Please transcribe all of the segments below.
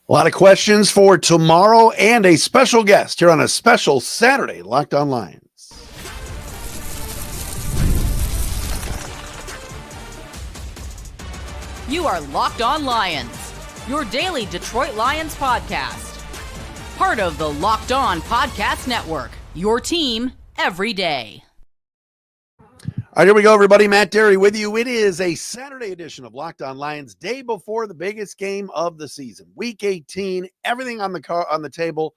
A lot of questions for tomorrow and a special guest here on a special Saturday Locked On Lions. You are Locked On Lions, your daily Detroit Lions podcast. Part of the Locked On Podcast Network, your team every day. All right, here we go, everybody. Matt Dery with you. It is a Saturday edition of Locked On Lions, day before the biggest game of the season. Week 18, everything on the table,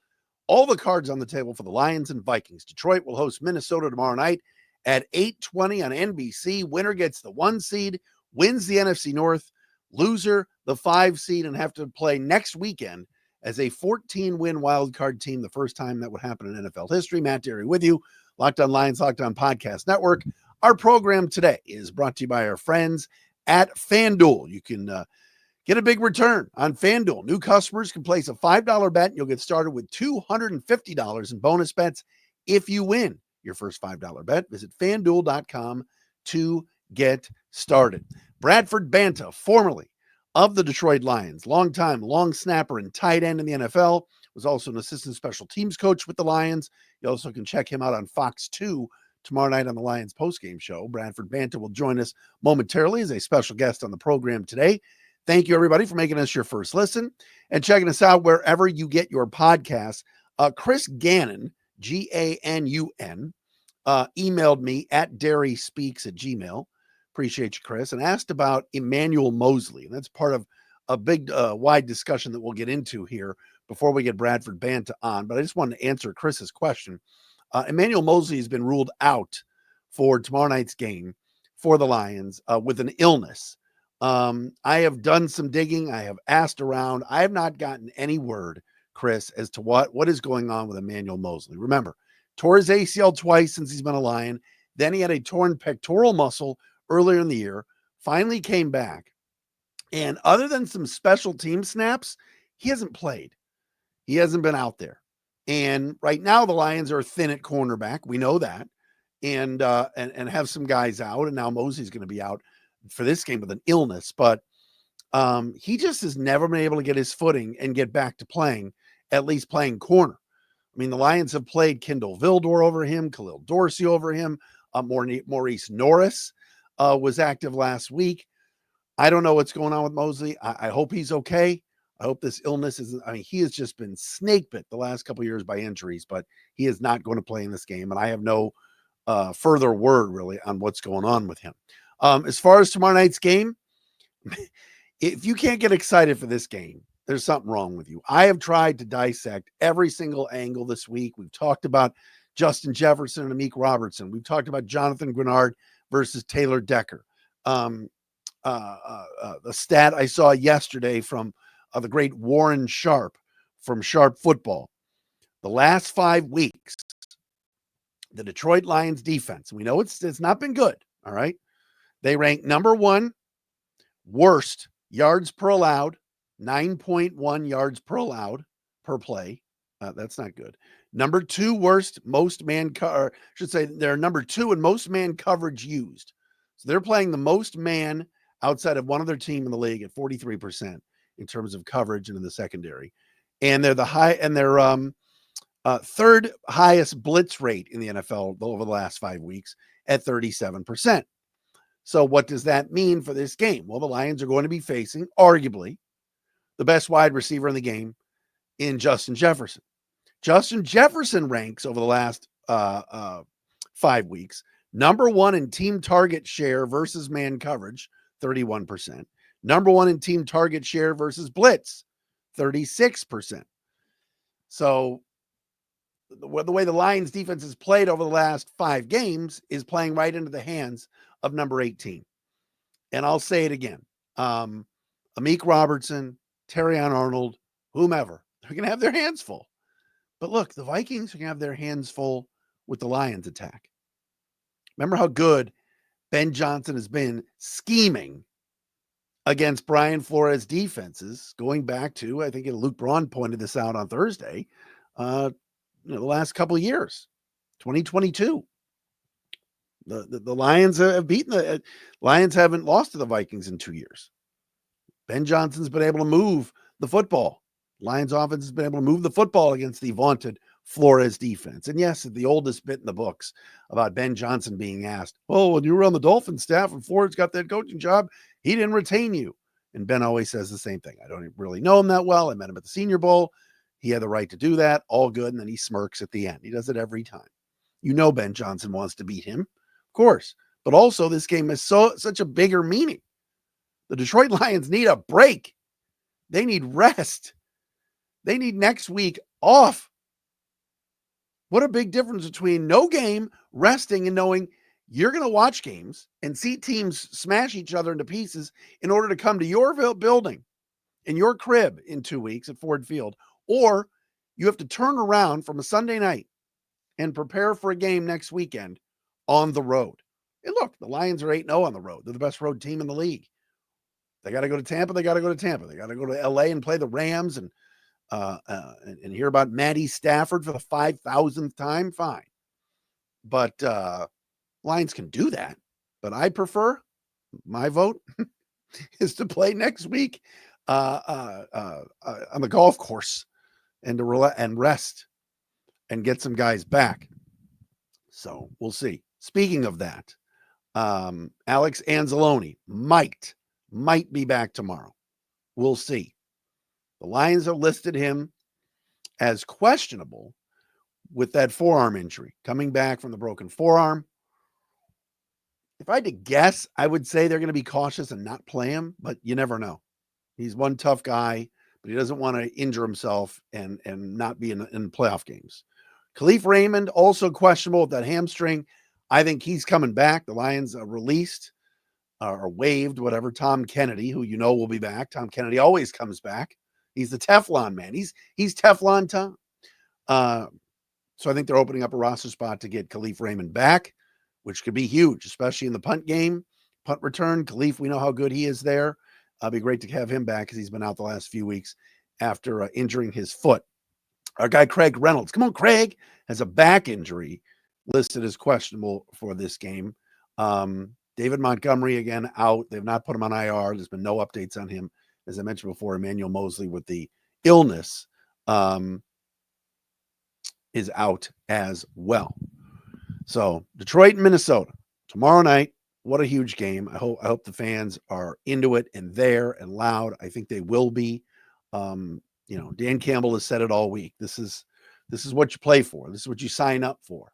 all the cards on the table for the Lions and Vikings. Detroit will host Minnesota tomorrow night at 8:20 on NBC. Winner gets the 1 seed, wins the NFC North, loser the 5 seed, and have to play next weekend as a 14-win wildcard team, the first time that would happen in NFL history. Matt Dery with you, Locked On Lions, Locked On Podcast Network. Our program today is brought to you by our friends at FanDuel. You can get a big return on FanDuel. New customers can place a $5 bet. And you'll get started with $250 in bonus bets if you win your first $5 bet. Visit FanDuel.com to get started. Bradford Banta, formerly of the Detroit Lions, longtime long snapper and tight end in the NFL, was also an assistant special teams coach with the Lions. You also can check him out on Fox 2 tomorrow night on the Lions postgame show. Bradford Banta will join us momentarily as a special guest on the program today. Thank you, everybody, for making us your first listen and checking us out wherever you get your podcasts. Chris Gannon, Ganun, emailed me at DerySpeaks@gmail.com. Appreciate you, Chris, and asked about Emmanuel Moseley. And that's part of a big, wide discussion that we'll get into here before we get Bradford Banta on. But I just wanted to answer Chris's question. Emmanuel Moseley has been ruled out for tomorrow night's game for the Lions with an illness. I have done some digging. I have asked around. I have not gotten any word, Chris, as to what is going on with Emmanuel Moseley. Remember, tore his ACL twice since he's been a Lion. Then he had a torn pectoral muscle earlier in the year, finally came back. And other than some special team snaps, he hasn't played. He hasn't been out there. And right now the Lions are thin at cornerback. We know that. And have some guys out. And now Moseley's going to be out for this game with an illness. But he just has never been able to get his footing and get back to playing, at least playing corner. I mean, the Lions have played Kendall Vildor over him, Khalil Dorsey over him, Maurice Norris was active last week. I don't know what's going on with Moseley. I hope he's okay. I hope this illness isn't. I mean, he has just been snake bit the last couple of years by injuries, but he is not going to play in this game. And I have no further word really on what's going on with him. As far as tomorrow night's game, if you can't get excited for this game, there's something wrong with you. I have tried to dissect every single angle this week. We've talked about Justin Jefferson and Amik Robertson. We've talked about Jonathan Grenard versus Taylor Decker. The stat I saw yesterday from the great Warren Sharp from Sharp Football. The last 5 weeks, the Detroit Lions defense, we know it's not been good, all right? They rank number 1 worst yards per allowed, 9.1 yards per allowed per play. That's not good. Number 2 worst most man they're number 2 in most man coverage used. So they're playing the most man outside of one other team in the league at 43% in terms of coverage and in the secondary. And they're third highest blitz rate in the NFL over the last 5 weeks at 37%. So what does that mean for this game? Well, the Lions are going to be facing arguably the best wide receiver in the game in Justin Jefferson. Justin Jefferson ranks over the last 5 weeks, number 1 in team target share versus man coverage, 31%. Number 1 in team target share versus blitz, 36%. So the way the Lions defense has played over the last 5 games is playing right into the hands of number 18. And I'll say it again. Amik Robertson, Terrion Arnold, whomever, they're going to have their hands full. But look, the Vikings are going to have their hands full with the Lions attack. Remember how good Ben Johnson has been scheming against Brian Flores defenses, going back to, I think Luke Braun pointed this out on Thursday, the last couple of years, 2022. The Lions have beaten the Lions haven't lost to the Vikings in 2 years. Ben Johnson's been able to move the football Lions offense has been able to move the football against the vaunted Flores defense. And yes, the oldest bit in the books about Ben Johnson being asked, oh, when you were on the Dolphins staff and Flores got that coaching job, he didn't retain you. And Ben always says the same thing. I don't really know him that well. I met him at the Senior Bowl. He had the right to do that. All good. And then he smirks at the end. He does it every time. You know Ben Johnson wants to beat him, of course. But also this game has such a bigger meaning. The Detroit Lions need a break. They need rest. They need next week off. What a big difference between no game, resting, and knowing you're going to watch games and see teams smash each other into pieces in order to come to your building in your crib in 2 weeks at Ford Field. Or you have to turn around from a Sunday night and prepare for a game next weekend on the road. And look, the Lions are 8-0 on the road. They're the best road team in the league. They got to go to Tampa. They got to go to Tampa. They got to go to LA and play the Rams and hear about Matty Stafford for the 5,000th time. Fine. But Lions can do that. But I prefer, my vote is to play next week on the golf course and to rest and get some guys back. So we'll see. Speaking of that, Alex Anzalone might be back tomorrow. We'll see. The Lions have listed him as questionable with that forearm injury, coming back from the broken forearm. If I had to guess, I would say they're going to be cautious and not play him, but you never know. He's one tough guy, but he doesn't want to injure himself and not be in playoff games. Khalif Raymond, also questionable with that hamstring. I think he's coming back. The Lions released or waived whatever Tom Kennedy, who you know will be back. Tom Kennedy always comes back. He's the Teflon man. He's Teflon Tom. So I think they're opening up a roster spot to get Khalif Raymond back, which could be huge, especially in the punt game, punt return. Khalif, we know how good he is there. It'd be great to have him back because he's been out the last few weeks after injuring his foot. Our guy, Craig Reynolds. Come on, Craig has a back injury listed as questionable for this game. David Montgomery, again, out. They've not put him on IR. There's been no updates on him. As I mentioned before, Emmanuel Moseley with the illness is out as well. So Detroit and Minnesota tomorrow night. What a huge game. I hope the fans are into it and there and loud. I think they will be. Dan Campbell has said it all week. This is what you play for. This is what you sign up for.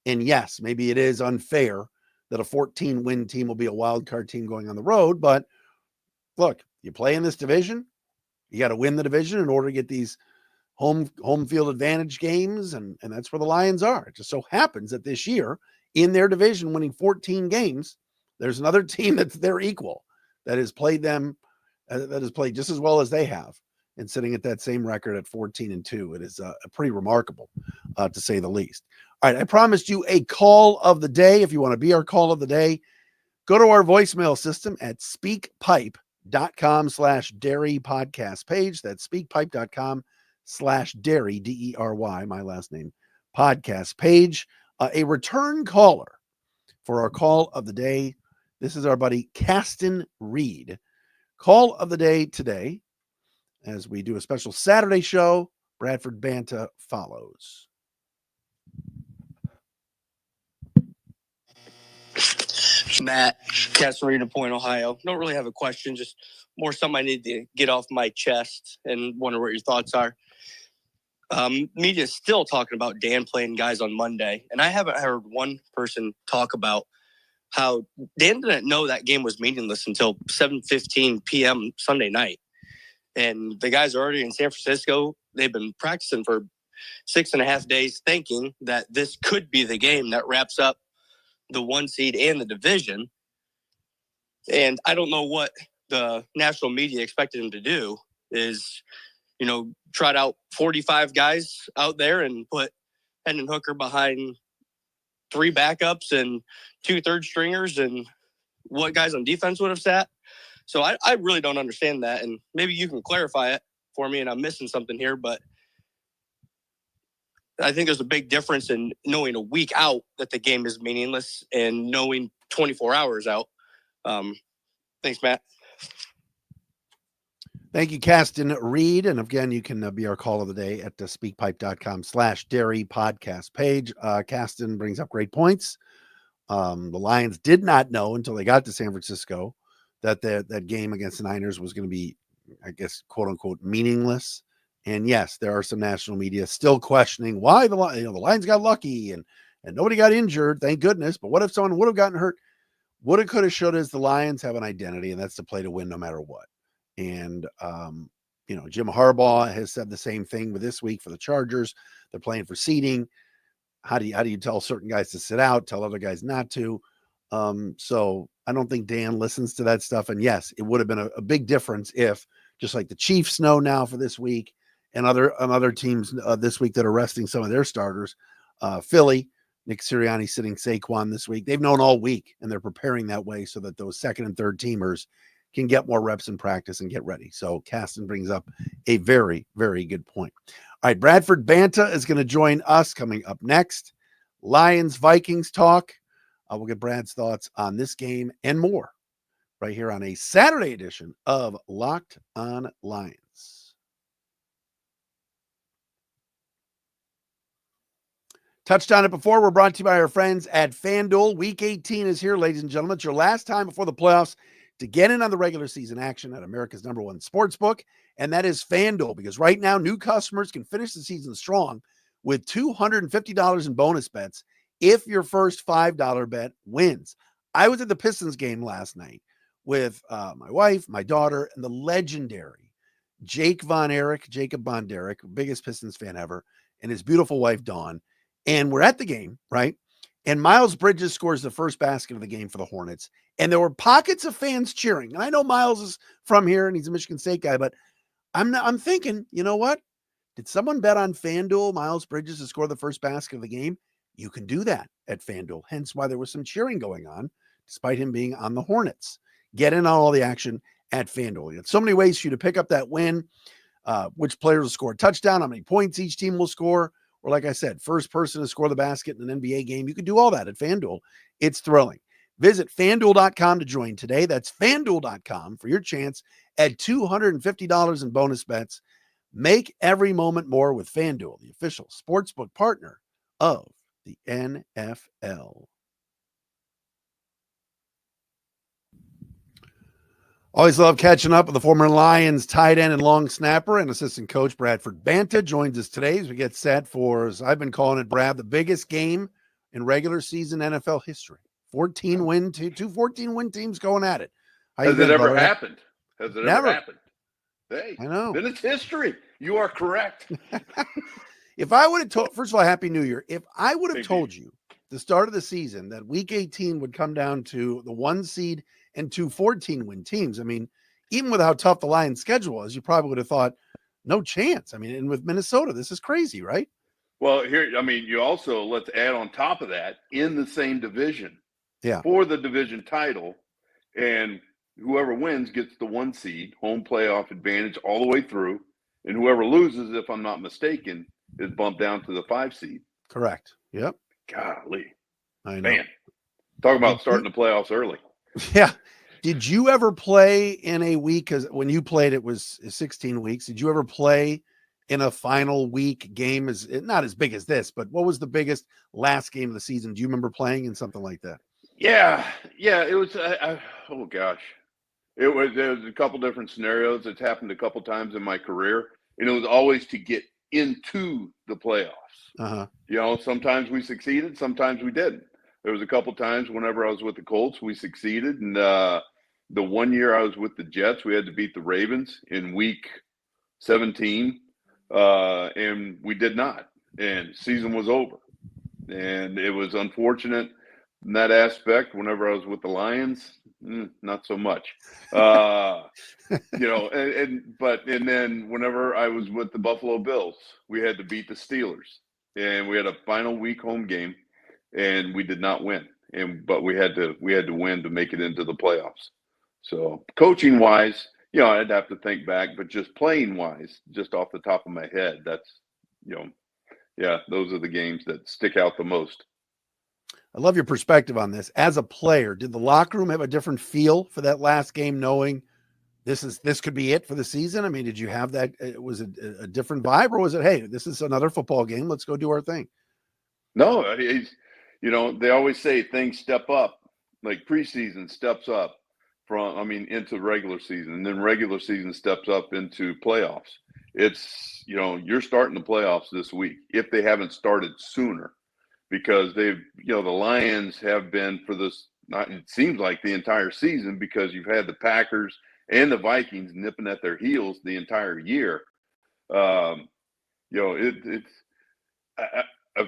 And yes, maybe it is unfair that a 14-win team will be a wild card team going on the road. But look, you play in this division, you got to win the division in order to get these home field advantage games. And that's where the Lions are. It just so happens that this year in their division, winning 14 games, there's another team that's their equal that has played them, that has played just as well as they have, and sitting at that same record at 14-2. It is pretty remarkable, to say the least. All right, I promised you a call of the day. If you want to be our call of the day, go to our voicemail system at speakpipe.com/Dery podcast page. That's speakpipe.com/Dery, Dery, my last name, podcast page. A return caller for our call of the day. This is our buddy Caston Reed. Call of the day today, as we do a special Saturday show. Bradford Banta follows. Matt, Castorina Point, Ohio. Don't really have a question, just more something I need to get off my chest and wonder what your thoughts are. Media is still talking about Dan playing guys on Monday, and I haven't heard one person talk about how Dan didn't know that game was meaningless until 7:15 p.m. Sunday night. And the guys are already in San Francisco. They've been practicing for 6.5 days thinking that this could be the game that wraps up the 1 seed and the division. And I don't know what the national media expected him to do is, trot out 45 guys out there and put Hendon Hooker behind 3 backups and 2 third stringers, and what guys on defense would have sat. So I really don't understand that. And maybe you can clarify it for me and I'm missing something here, but I think there's a big difference in knowing a week out that the game is meaningless and knowing 24 hours out. Thanks, Matt. Thank you, Caston Reed. And again, you can be our call of the day at the speakpipe.com/Dery podcast page. Caston brings up great points. The Lions did not know until they got to San Francisco that that game against the Niners was going to be, I guess, quote unquote, meaningless. And yes, there are some national media still questioning why the Lions got lucky and nobody got injured. Thank goodness. But what if someone would have gotten hurt? Woulda, coulda, shoulda is the Lions have an identity, and that's to play to win no matter what. And, Jim Harbaugh has said the same thing with this week for the Chargers. They're playing for seeding. How do you tell certain guys to sit out, tell other guys not to? So I don't think Dan listens to that stuff. And yes, it would have been a big difference if, just like the Chiefs know now for this week and other teams this week that are resting some of their starters, Philly, Nick Sirianni sitting Saquon this week. They've known all week, and they're preparing that way so that those second and third teamers can get more reps in practice and get ready. So Caston brings up a very, very good point. All right, Bradford Banta is going to join us coming up next. Lions-Vikings talk. We'll get Brad's thoughts on this game and more right here on a Saturday edition of Locked on Lions. Touched on it before. We're brought to you by our friends at FanDuel. Week 18 is here, ladies and gentlemen. It's your last time before the playoffs to get in on the regular season action at America's #1 sportsbook, and that is FanDuel, because right now new customers can finish the season strong with $250 in bonus bets if your first $5 bet wins. I was at the Pistons game last night with my wife, my daughter, and the legendary Jacob Bonderick, biggest Pistons fan ever, and his beautiful wife, Dawn. And we're at the game, right? And Miles Bridges scores the first basket of the game for the Hornets. And there were pockets of fans cheering. And I know Miles is from here and he's a Michigan State guy, but I'm thinking, you know what? Did someone bet on FanDuel Miles Bridges to score the first basket of the game? You can do that at FanDuel. Hence why there was some cheering going on, despite him being on the Hornets. Get in on all the action at FanDuel. You have so many ways for you to pick up that win. Which players will score a touchdown, how many points each team will score. Or like I said, first person to score the basket in an NBA game. You can do all that at FanDuel. It's thrilling. Visit FanDuel.com to join today. That's FanDuel.com for your chance at $250 in bonus bets. Make every moment more with FanDuel, the official sportsbook partner of the NFL. Always love catching up with the former Lions tight end and long snapper and assistant coach Bradford Banta joins us today as we get set for, as I've been calling it, Brad, the biggest game in regular season NFL history. 14-win, two 14-win teams going at it. Has it ever happened? Has it Never. ever happened? Hey, I know. Then it's history. You are correct. If I would have told, first of all, Happy New Year. If I would have told you the start of the season that week 18 would come down to the 1 seed and 2 14-win teams, I mean, even with how tough the Lions schedule was, you probably would have thought no chance. I mean, and with Minnesota, this is crazy, right? Well, here, I mean, you also, let's add on top of that, in the same division, yeah, for the division title, and whoever wins gets the 1 seed, home playoff advantage all the way through, and whoever loses, if I'm not mistaken, is bumped down to the 5 seed. Correct. Yep. Golly. I know. Man, talk about starting the playoffs early. Yeah. Did you ever play in a week? Because when you played, it was 16 weeks. Did you ever play in a final week game? Is not as big as this, but what was the biggest last game of the season? Do you remember playing in something like that? Yeah. It was. Oh gosh, there was a couple different scenarios. It's happened a couple times in my career, and it was always to get into the playoffs. Uh-huh. You know, sometimes we succeeded, sometimes we didn't. There was a couple times whenever I was with the Colts, we succeeded, and the 1 year I was with the Jets, we had to beat the Ravens in week 17, and we did not, and season was over. And it was unfortunate in that aspect. Whenever I was with the Lions, not so much. You know, and then whenever I was with the Buffalo Bills, we had to beat the Steelers, and we had a final week home game, and we did not win. But we had to win to make it into the playoffs. So coaching wise, you know, I'd have to think back, but just playing wise, just off the top of my head, that's, you know, yeah, those are the games that stick out the most. I love your perspective on this. As a player, did the locker room have a different feel for that last game, knowing this could be it for the season? I mean, did you have that? Was it a different vibe, or was it, hey, this is another football game, let's go do our thing? No, they always say things step up, like preseason steps up into regular season, and then regular season steps up into playoffs. It's, you're starting the playoffs this week if they haven't started sooner, because the Lions have been for this, it seems like the entire season, because you've had the Packers and the Vikings nipping at their heels the entire year. I've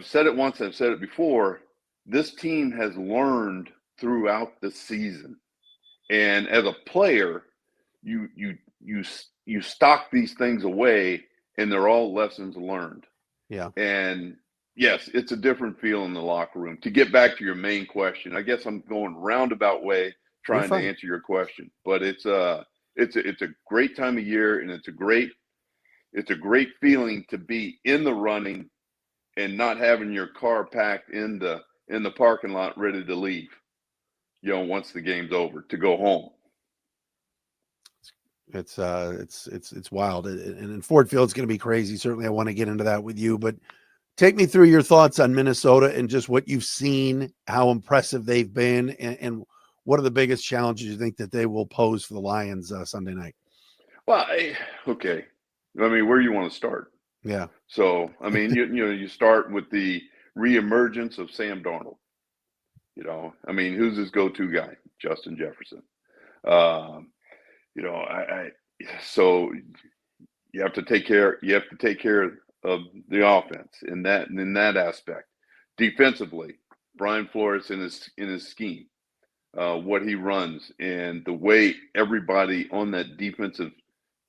said it once, I've said it before. This team has learned throughout the season, and as a player, you stock these things away, and they're all lessons learned. Yeah. And yes, it's a different feel in the locker room. To get back to your main question, I guess I'm going roundabout way trying to answer your question, but it's a great time of year, and it's a great feeling to be in the running and not having your car packed in the parking lot ready to leave, once the game's over, to go home. It's wild, and Ford Field's going to be crazy. Certainly, I want to get into that with you, but take me through your thoughts on Minnesota and just what you've seen, how impressive they've been, and what are the biggest challenges you think that they will pose for the Lions Sunday night? Well, okay. I mean, where do you want to start? Yeah. So, I mean, you start with the reemergence of Sam Darnold. I mean, who's his go-to guy? Justin Jefferson. So you have to take care of the offense in that aspect. Defensively, Brian Flores in his scheme, what he runs, and the way everybody on that defensive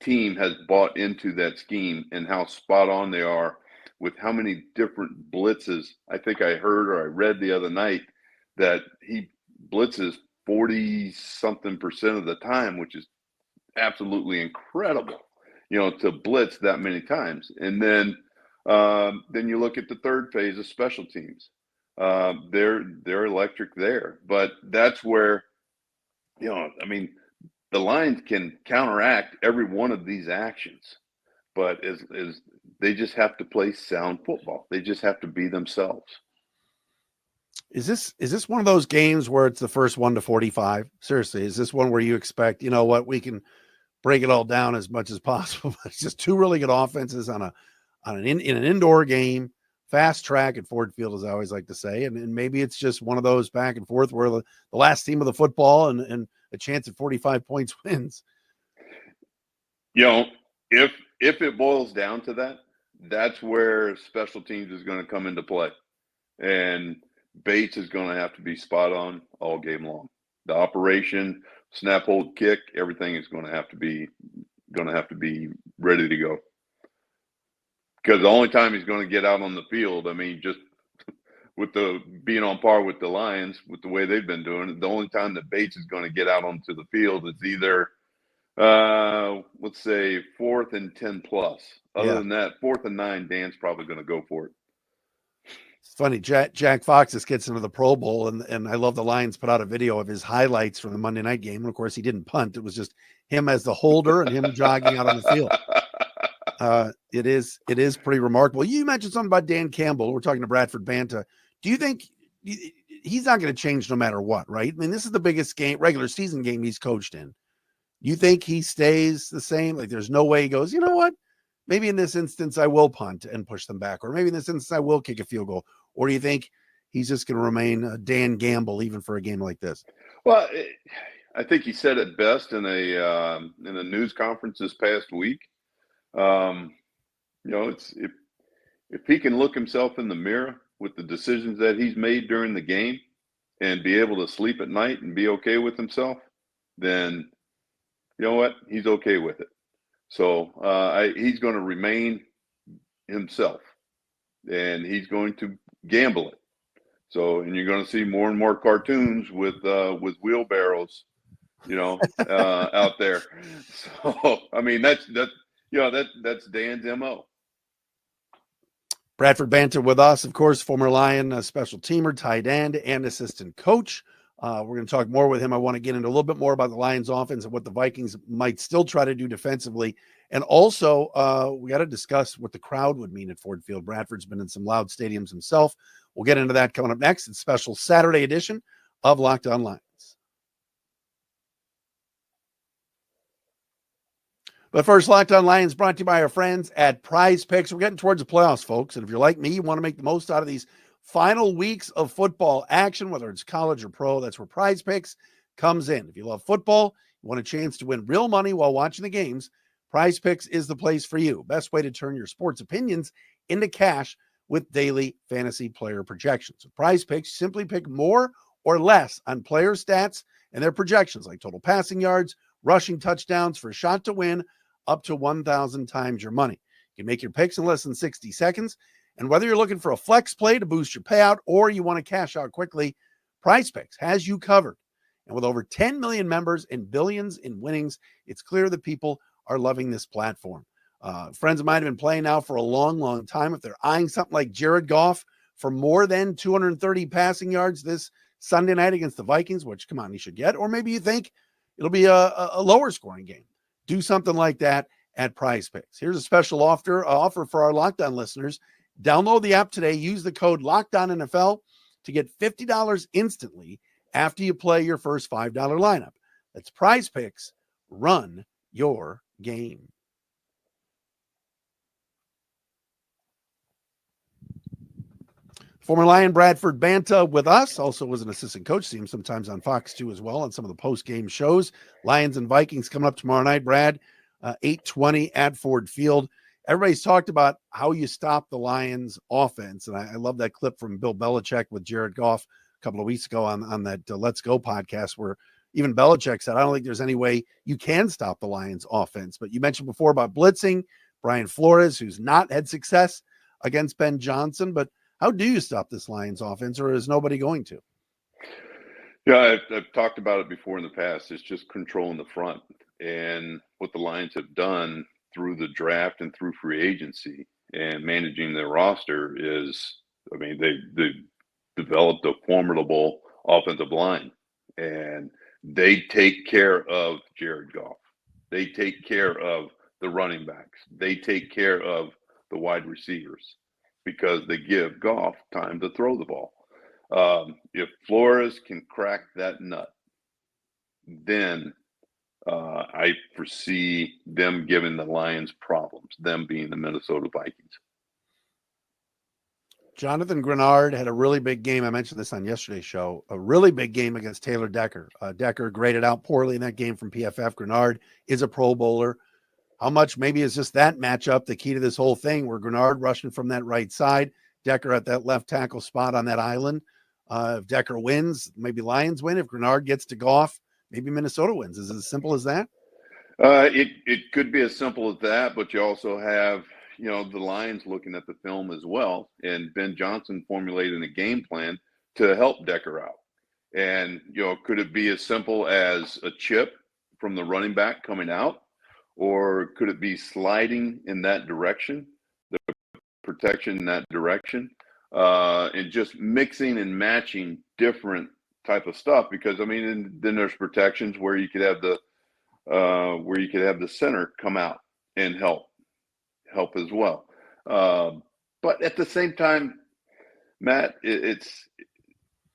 team has bought into that scheme, and how spot on they are with how many different blitzes. I think I heard or I read the other night that he blitzes 40-something% of the time, which is absolutely incredible, to blitz that many times. And then you look at the third phase of special teams. They're electric there, but that's where, the Lions can counteract every one of these actions, but is they just have to play sound football. They just have to be themselves. Is this one of those games where it's the first 1 to 45? Seriously, is this one where you expect, we can break it all down as much as possible? It's just two really good offenses in an indoor game, fast track at Ford Field, as I always like to say, and maybe it's just one of those back and forth where the last team of the football and a chance at 45 points wins. If it boils down to that, that's where special teams is going to come into play, and Bates is going to have to be spot on all game long. The operation, snap, hold, kick, everything is going to have to be ready to go. Because the only time he's going to get out on the field, just with the being on par with the Lions, with the way they've been doing it, the only time that Bates is going to get out onto the field is either, let's say, 4th and 10 plus. Other than that, 4th and 9, Dan's probably going to go for it. It's funny, Jack Fox just gets into the Pro Bowl, and I love the Lions put out a video of his highlights from the Monday night game. And of course, he didn't punt. It was just him as the holder and him jogging out on the field. It is pretty remarkable. You mentioned something about Dan Campbell. We're talking to Bradford Banta. Do you think he's not going to change no matter what, right? I mean, this is the biggest regular season game he's coached in. You think he stays the same? Like, there's no way he goes, you know what? Maybe in this instance, I will punt and push them back. Or maybe in this instance, I will kick a field goal. Or do you think he's just going to remain Dan Gamble even for a game like this? Well, I think he said it best in a news conference this past week. It's if he can look himself in the mirror with the decisions that he's made during the game and be able to sleep at night and be okay with himself, then you know what? He's okay with it. So he's going to remain himself, and he's going to gamble it. So, and you're going to see more and more cartoons with wheelbarrows, out there. So, that's Dan's MO. Bradford Banta with us, of course, former Lion special teamer, tight end, and assistant coach. We're going to talk more with him. I want to get into a little bit more about the Lions offense and what the Vikings might still try to do defensively. And also, we got to discuss what the crowd would mean at Ford Field. Bradford's been in some loud stadiums himself. We'll get into that coming up next. It's a special Saturday edition of Locked On Lions. But first, Locked On Lions brought to you by our friends at PrizePicks. We're getting towards the playoffs, folks. And if you're like me, you want to make the most out of these final weeks of football action, whether it's college or pro, that's where PrizePicks comes in. If you love football, you want a chance to win real money while watching the games, PrizePicks is the place for you. Best way to turn your sports opinions into cash with daily fantasy player projections. With PrizePicks, simply pick more or less on player stats and their projections, like total passing yards, rushing touchdowns for a shot to win up to 1,000 times your money. You can make your picks in less than 60 seconds. And whether you're looking for a flex play to boost your payout or you want to cash out quickly, PrizePicks has you covered. And with over 10 million members and billions in winnings, it's clear that people are loving this platform. Friends of mine have been playing now for a long, long time. If they're eyeing something like Jared Goff for more than 230 passing yards this Sunday night against the Vikings, which, come on, he should get, or maybe you think it'll be a lower scoring game, do something like that at PrizePicks. Here's a special offer for our Locked On listeners. Download the app today. Use the code LOCKEDONNFL to get $50 instantly after you play your first $5 lineup. That's PrizePicks. Run your game. Former Lion Bradford Banta with us, also was an assistant coach. See him sometimes on Fox 2 as well on some of the post-game shows. Lions and Vikings coming up tomorrow night, Brad, 8:20 at Ford Field. Everybody's talked about how you stop the Lions offense, and I love that clip from Bill Belichick with Jared Goff a couple of weeks ago on that Let's Go podcast, where even Belichick said, I don't think there's any way you can stop the Lions offense. But you mentioned before about blitzing, Brian Flores, who's not had success against Ben Johnson, but how do you stop this Lions offense, or is nobody going to? Yeah, I've talked about it before in the past. It's just controlling the front. And what the Lions have done through the draft and through free agency and managing their roster is, I mean, they've developed a formidable offensive line. And they take care of Jared Goff. They take care of the running backs. They take care of the wide receivers, because they give Goff time to throw the ball. If Flores can crack that nut, then I foresee them giving the Lions problems, them being the Minnesota Vikings. Jonathan Grenard had a really big game. I mentioned this on yesterday's show, a really big game against Taylor Decker. Decker graded out poorly in that game from PFF. Grenard is a Pro Bowler. How much maybe is just that matchup the key to this whole thing, where Grenard rushing from that right side, Decker at that left tackle spot on that island? If Decker wins, maybe Lions win. If Grenard gets to Goff, maybe Minnesota wins. Is it as simple as that? It could be as simple as that, but you also have, the Lions looking at the film as well, and Ben Johnson formulating a game plan to help Decker out. And, could it be as simple as a chip from the running back coming out? Or could it be sliding in that direction, the protection in that direction, and just mixing and matching different type of stuff? Because, I mean, then there's protections where you could have the center come out and help as well. But at the same time, Matt,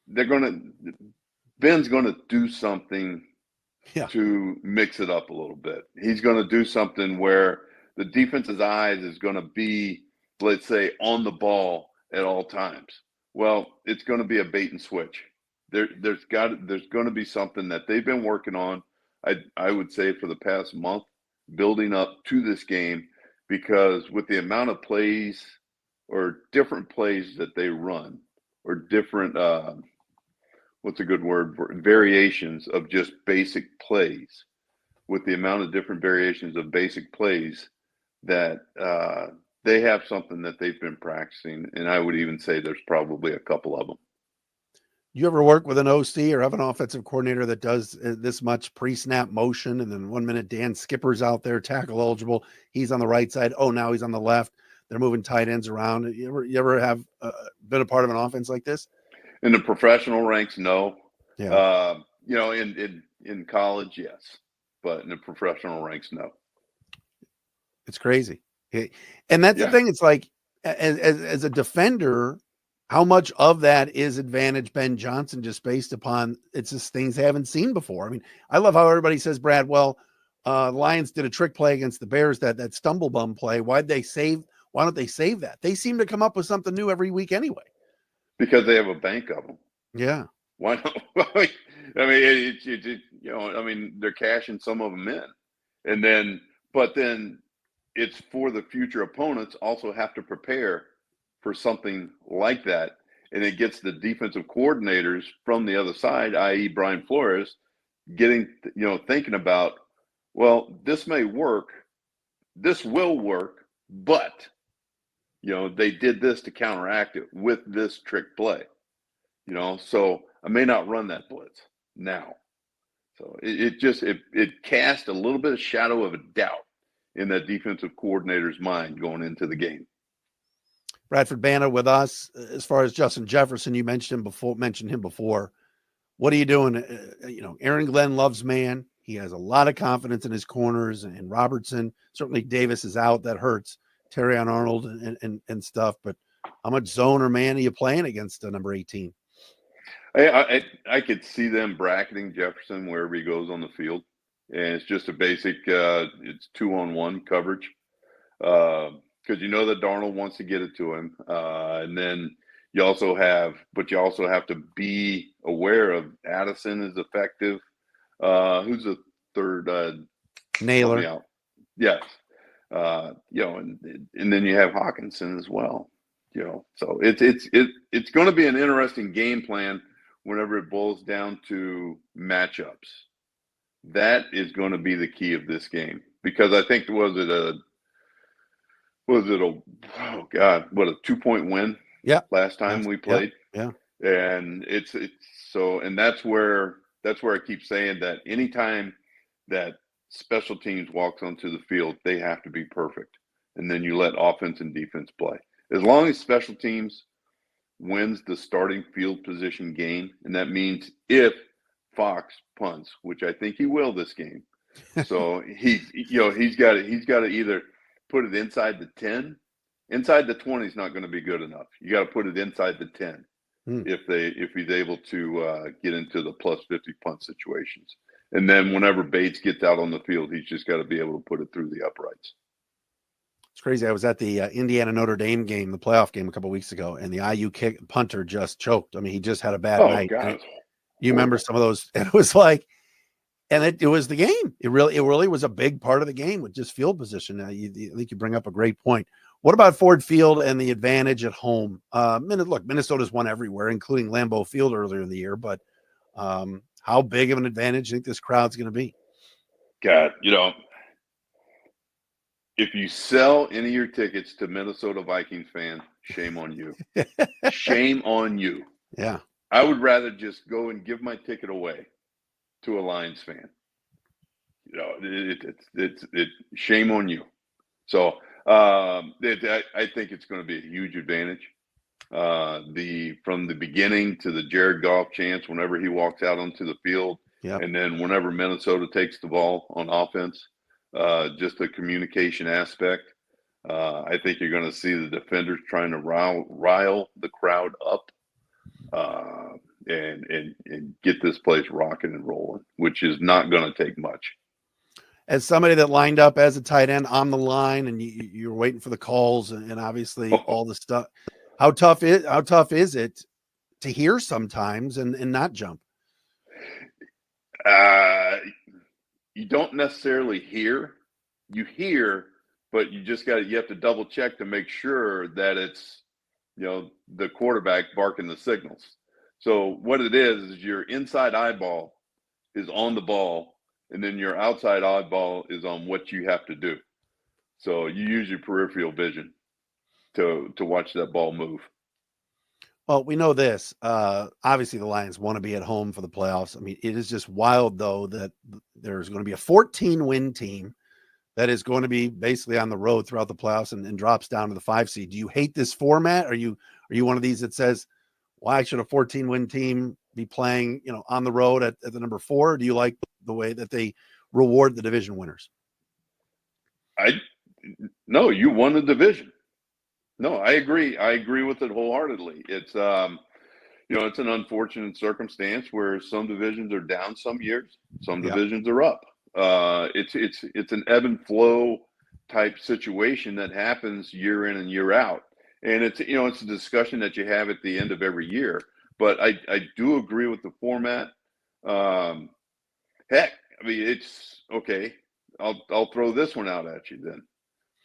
Ben's going to do something to mix it up a little bit. He's going to do something where the defense's eyes is going to be, let's say, on the ball at all times. Well, it's going to be a bait and switch. There's going to be something that they've been working on, I would say, for the past month, building up to this game, because with the amount of plays or different plays that they run, or different what's a good word for variations of just basic plays, with the amount of different variations of basic plays, that they have something that they've been practicing. And I would even say there's probably a couple of them. You ever work with an OC or have an offensive coordinator that does this much pre-snap motion, and then 1 minute Dan Skipper's out there, tackle eligible, he's on the right side, oh, now he's on the left, they're moving tight ends around? You ever have been a part of an offense like this? In the professional ranks, no. Yeah. In college, yes, but in the professional ranks, no. It's crazy. And that's the Yeah. thing. It's like, as a defender, how much of that is advantage Ben Johnson just based upon it's just things they haven't seen before. I mean, I love how everybody says, Brad, well, Lions did a trick play against the Bears, that stumble bum play. Why don't they save that? They seem to come up with something new every week anyway. Because they have a bank of them. Yeah. Why not? I mean, they're cashing some of them in. But then it's for the future opponents also have to prepare for something like that. And it gets the defensive coordinators from the other side, i.e. Brian Flores, thinking about, well, this may work, this will work, but, they did this to counteract it with this trick play, so I may not run that blitz now. So it cast a little bit of shadow of a doubt in that defensive coordinator's mind going into the game. Bradford Banta with us. As far as Justin Jefferson, you mentioned him before. What are you doing? Aaron Glenn loves man. He has a lot of confidence in his corners and Robertson. Certainly Davis is out. That hurts. Terry on Arnold and stuff. But how much zone or man are you playing against number 18? I could see them bracketing Jefferson wherever he goes on the field. And it's just a basic, it's 2-on-1 coverage. Because that Darnold wants to get it to him. And then you also have to be aware of Addison is effective. Who's the third? Naylor. Yes. And then you have Hawkinson as well. So it's going to be an interesting game plan whenever it boils down to matchups. That is going to be the key of this game, because I think a 2-point win? Yeah. Last time we played. Yeah. And and that's where I keep saying that anytime that special teams walks onto the field, they have to be perfect. And then you let offense and defense play. As long as special teams wins the starting field position game, and that means if Fox punts, which I think he will this game. So he's got to either put it inside the 10. Inside the 20 is not going to be good enough. You got to put it inside the 10 if he's able to get into the plus 50 punt situations. And then whenever Bates gets out on the field, he's just got to be able to put it through the uprights. It's crazy. I was at the Indiana Notre Dame game, the playoff game a couple of weeks ago, and the IU punter just choked. I mean, he just had a bad night. God. You remember some of those? And it was like, and it was the game. It really was a big part of the game with just field position. I think you bring up a great point. What about Ford Field and the advantage at home? Look, Minnesota's won everywhere, including Lambeau Field earlier in the year. But how big of an advantage do you think this crowd's going to be? God, if you sell any of your tickets to Minnesota Vikings fans, shame on you. Shame on you. Yeah. I would rather just go and give my ticket away to a Lions fan. It's shame on you. So I think it's going to be a huge advantage. From the beginning to the Jared Goff chance whenever he walks out onto the field, and then whenever Minnesota takes the ball on offense, just the communication aspect. I think you're going to see the defenders trying to rile the crowd up and get this place rocking and rolling, which is not going to take much. As somebody that lined up as a tight end on the line, and you're waiting for the calls and obviously all the stuff, how tough is it to hear sometimes and not jump? You don't necessarily hear. You hear, but you have to double check to make sure that it's the quarterback barking the signals. So what it is your inside eyeball is on the ball, and then your outside eyeball is on what you have to do. So you use your peripheral vision to watch that ball move. Well, we know this. Obviously, the Lions want to be at home for the playoffs. I mean, it is just wild, though, that there's going to be a 14-win team that is going to be basically on the road throughout the playoffs and drops down to the 5 seed. Do you hate this format? Are you one of these that says, why should a 14-win team be playing, on the road at the number 4? Or do you like the way that they reward the division winners? No, you won the division. No, I agree. I agree with it wholeheartedly. It's it's an unfortunate circumstance where some divisions are down some years, some divisions are up. It's an ebb and flow type situation that happens year in and year out. And it's a discussion that you have at the end of every year. But I do agree with the format. Heck, I mean, it's okay. I'll throw this one out at you then.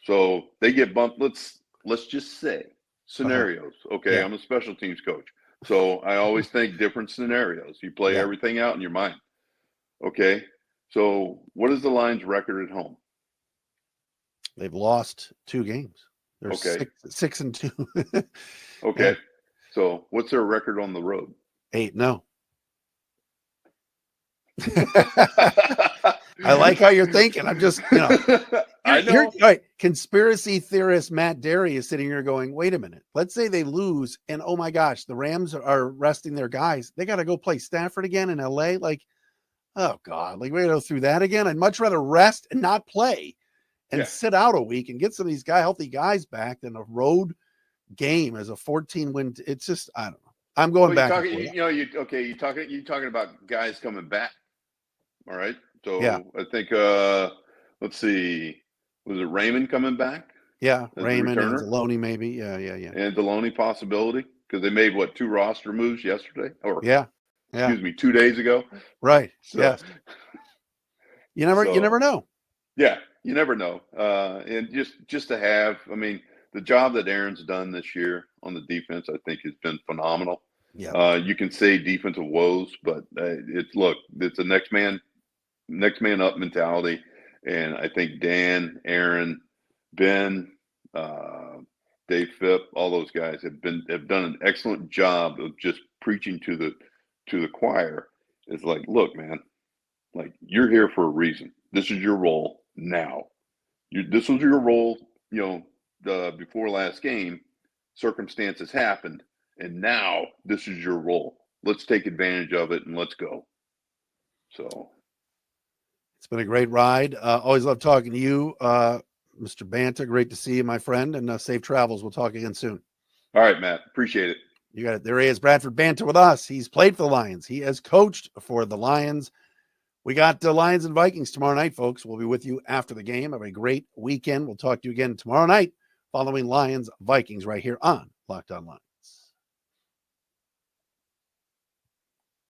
So they get bumped. Let's just say scenarios. Okay, Yeah. I'm a special teams coach, so I always think different scenarios. You play everything out in your mind. Okay, so what is the Lions' record at home? They've lost 2 games. They're Okay. 6-2. Okay, so what's their record on the road? 8-0. I like how you're thinking. I'm just, I know. All right, conspiracy theorist Matt Dery is sitting here going, wait a minute. Let's say they lose and, oh my gosh, the Rams are resting their guys. They got to go play Stafford again in LA. Like, oh God, like we got to go through that again. I'd much rather rest and not play and sit out a week and get some of these healthy guys back than a road game as a 14-win. It's just, I don't know. I'm going back. You're talking about guys coming back. All right. So I think, let's see, was it Raymond coming back? Yeah, Raymond and Anzalone maybe. Yeah. Anzalone possibility because they made 2 roster moves yesterday, or excuse me, 2 days ago. Right. So, yes. You never know. Yeah, you never know. And just to have, I mean, the job that Aaron's done this year on the defense, I think, has been phenomenal. Yeah. You can say defensive woes, but it's a next man up mentality. And I think Dan, Aaron, Ben, Dave Phipp, all those guys have done an excellent job of just preaching to the choir. It's like, look, man, like you're here for a reason. This is your role now. This was your role, before last game. Circumstances happened, and now this is your role. Let's take advantage of it and let's go. So. It's been a great ride. Always love talking to you, Mr. Banta. Great to see you, my friend, and safe travels. We'll talk again soon. All right, Matt. Appreciate it. You got it. There he is, Bradford Banta with us. He's played for the Lions. He has coached for the Lions. We got Lions and Vikings tomorrow night, folks. We'll be with you after the game. Have a great weekend. We'll talk to you again tomorrow night following Lions Vikings right here on Locked On Lions.